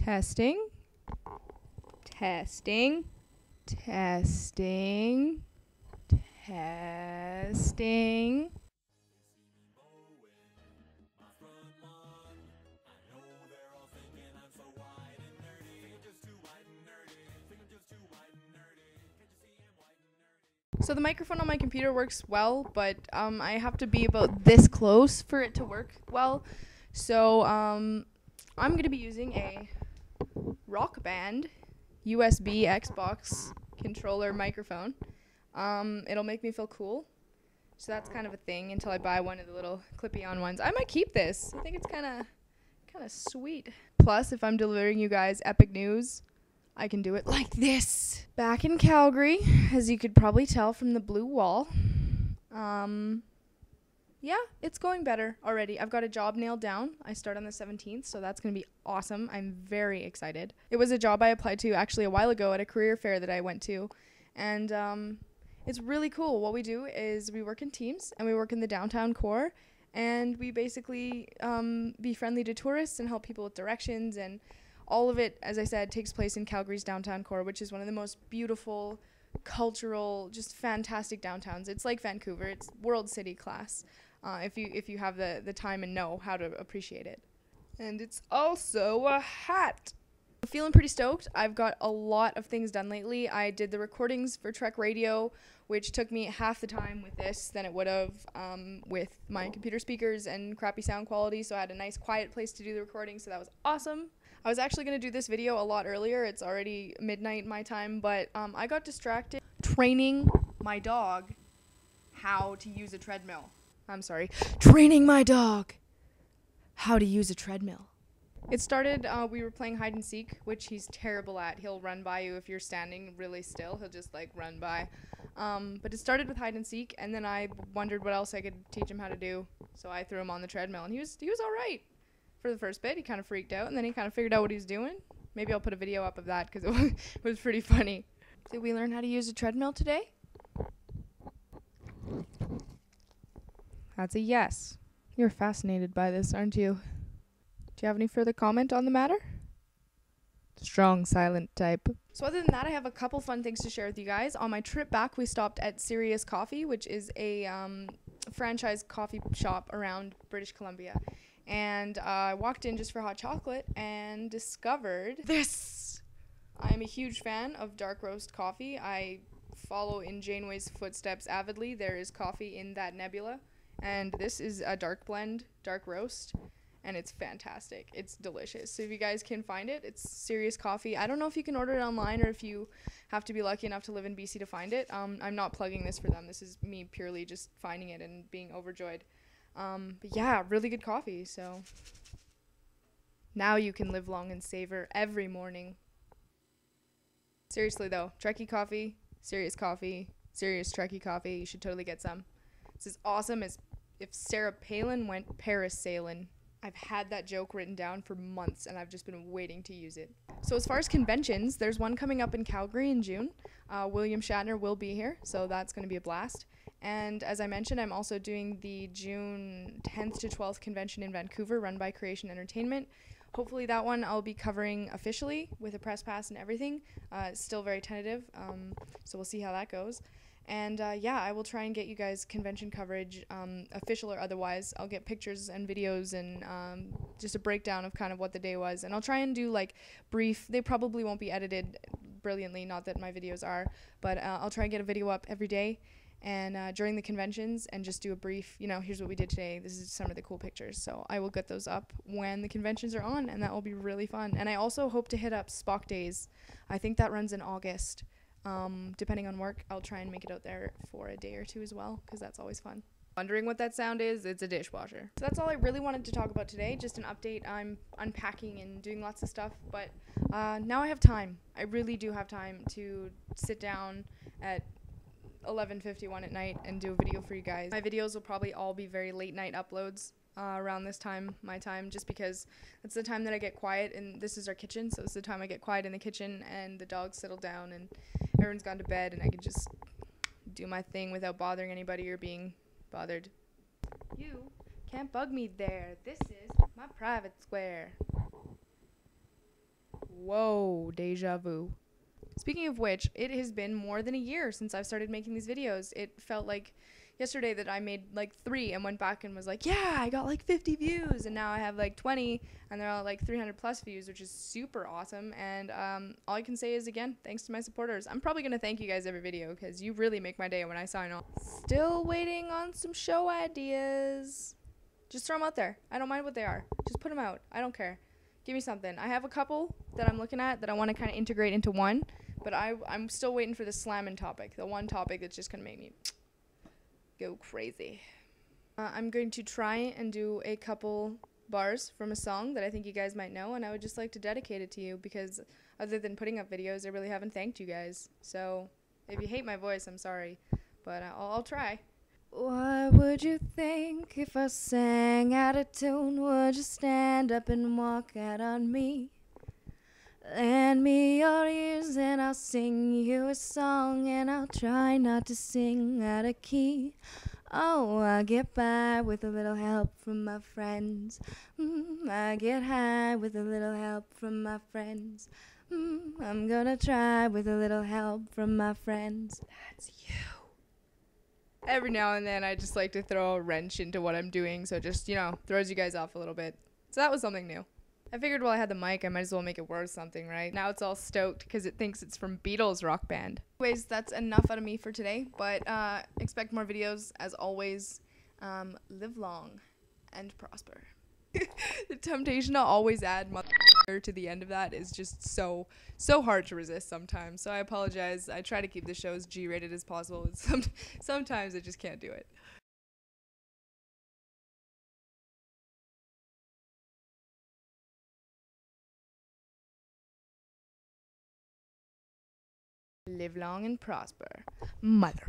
Testing. Testing. Testing. Testing. So the microphone on my computer works well, but I have to be about this close for it to work well. So I'm going to be using a Rock Band USB Xbox controller microphone. It'll make me feel cool. So that's kind of a thing until I buy one of the little clippy-on ones. I might keep this. I think it's kind of sweet. Plus, if I'm delivering you guys epic news, I can do it like this. Back in Calgary, as you could probably tell from the blue wall. Yeah, it's going better already. I've got a job nailed down. I start on the 17th, so that's going to be awesome. I'm very excited. It was a job I applied to actually a while ago at a career fair that I went to. And it's really cool. What we do is we work in teams, and we work in the downtown core. And we basically be friendly to tourists and help people with directions. And all of it, as I said, takes place in Calgary's downtown core, which is one of the most beautiful, cultural, just fantastic downtowns. It's like Vancouver. It's world city class. If you have the time and know how to appreciate it. And it's also a hat. I'm feeling pretty stoked. I've got a lot of things done lately. I did the recordings for Trek Radio, which took me half the time with this than it would have with my computer speakers and crappy sound quality, so I had a nice quiet place to do the recording, so that was awesome. I was actually going to do this video a lot earlier. It's already midnight my time, but I got distracted training my dog how to use a treadmill. Training my dog how to use a treadmill. It started, we were playing hide and seek, which he's terrible at. He'll run by you if you're standing really still. He'll just like run by. But it started with hide and seek, and then I wondered what else I could teach him how to do. So I threw him on the treadmill, and he was all right for the first bit. He kind of freaked out, and then he kind of figured out what he was doing. Maybe I'll put a video up of that because it was pretty funny. Did we learn how to use a treadmill today? That's a yes. You're fascinated by this, aren't you? Do you have any further comment on the matter? Strong silent type. So other than that, I have a couple fun things to share with you guys. On my trip back, we stopped at Serious Coffee, which is a franchise coffee shop around British Columbia. And I walked in just for hot chocolate and discovered this. I'm a huge fan of dark roast coffee. I follow in Janeway's footsteps avidly. There is coffee in that nebula. And this is a dark blend, dark roast. And it's fantastic. It's delicious. So if you guys can find it, it's Serious Coffee. I don't know if you can order it online or if you have to be lucky enough to live in BC to find it. I'm not plugging this for them. This is me purely just finding it and being overjoyed. But yeah, really good coffee. So now you can live long and savor every morning. Seriously though, Trekkie coffee, Serious Trekkie coffee. You should totally get some. This is awesome. As if Sarah Palin went parasailing. I've had that joke written down for months, and I've just been waiting to use it. So as far as conventions, there's one coming up in Calgary in June. William Shatner will be here, so that's going to be a blast. And as I mentioned, I'm also doing the June 10th to 12th convention in Vancouver, run by Creation Entertainment. Hopefully that one I'll be covering officially with a press pass and everything. It's still very tentative, so we'll see how that goes. And yeah, I will try and get you guys convention coverage, official or otherwise. I'll get pictures and videos and just a breakdown of kind of what the day was. And I'll try and do like brief, they probably won't be edited brilliantly, not that my videos are, but I'll try and get a video up every day and during the conventions and just do a brief, here's what we did today. This is some of the cool pictures. So I will get those up when the conventions are on, and that will be really fun. And I also hope to hit up Spock Days. I think that runs in August. Depending on work, I'll try and make it out there for a day or two as well, because that's always fun. Wondering what that sound is? It's a dishwasher. So that's all I really wanted to talk about today, just an update. I'm unpacking and doing lots of stuff, but now I have time. I really do have time to sit down at 11:51 at night and do a video for you guys. My videos will probably all be very late night uploads around this time, my time, just because that's the time that I get quiet, and this is our kitchen, so it's the time I get quiet in the kitchen and the dogs settle down and everyone's gone to bed and I can just do my thing without bothering anybody or being bothered. You can't bug me there. This is my private square. Whoa, deja vu. Speaking of which, it has been more than a year since I've started making these videos. It felt like yesterday that I made like 3 and went back and was like, yeah, I got like 50 views, and now I have like 20 and they're all like 300 plus views, which is super awesome. And all I can say is, again, thanks to my supporters. I'm probably gonna thank you guys every video because you really make my day when I sign on. Still waiting on some show ideas. Just throw them out there. I don't mind what they are. Just put them out. I don't care. Give me something. I have a couple that I'm looking at that I want to kind of integrate into one, but I'm still waiting for the slamming topic, the one topic that's just going to make me go crazy. I'm going to try and do a couple bars from a song that I think you guys might know, and I would just like to dedicate it to you because other than putting up videos, I really haven't thanked you guys. So if you hate my voice, I'm sorry, but I'll try. What would you think if I sang out of tune? Would you stand up and walk out on me? Lend me your ears and I'll sing you a song, and I'll try not to sing out of key. Oh, I get by with a little help from my friends. I get high with a little help from my friends. I'm gonna try with a little help from my friends. That's you. Every now and then I just like to throw a wrench into what I'm doing, so it just, throws you guys off a little bit. So that was something new. I figured while I had the mic, I might as well make it worth something, right? Now it's all stoked because it thinks it's from Beatles Rock Band. Anyways, that's enough out of me for today, but expect more videos as always. Live long and prosper. The temptation to always add mother to the end of that is just so hard to resist sometimes. So I apologize. I try to keep the show as G-rated as possible. Sometimes I just can't do it. Live long and prosper. Mother.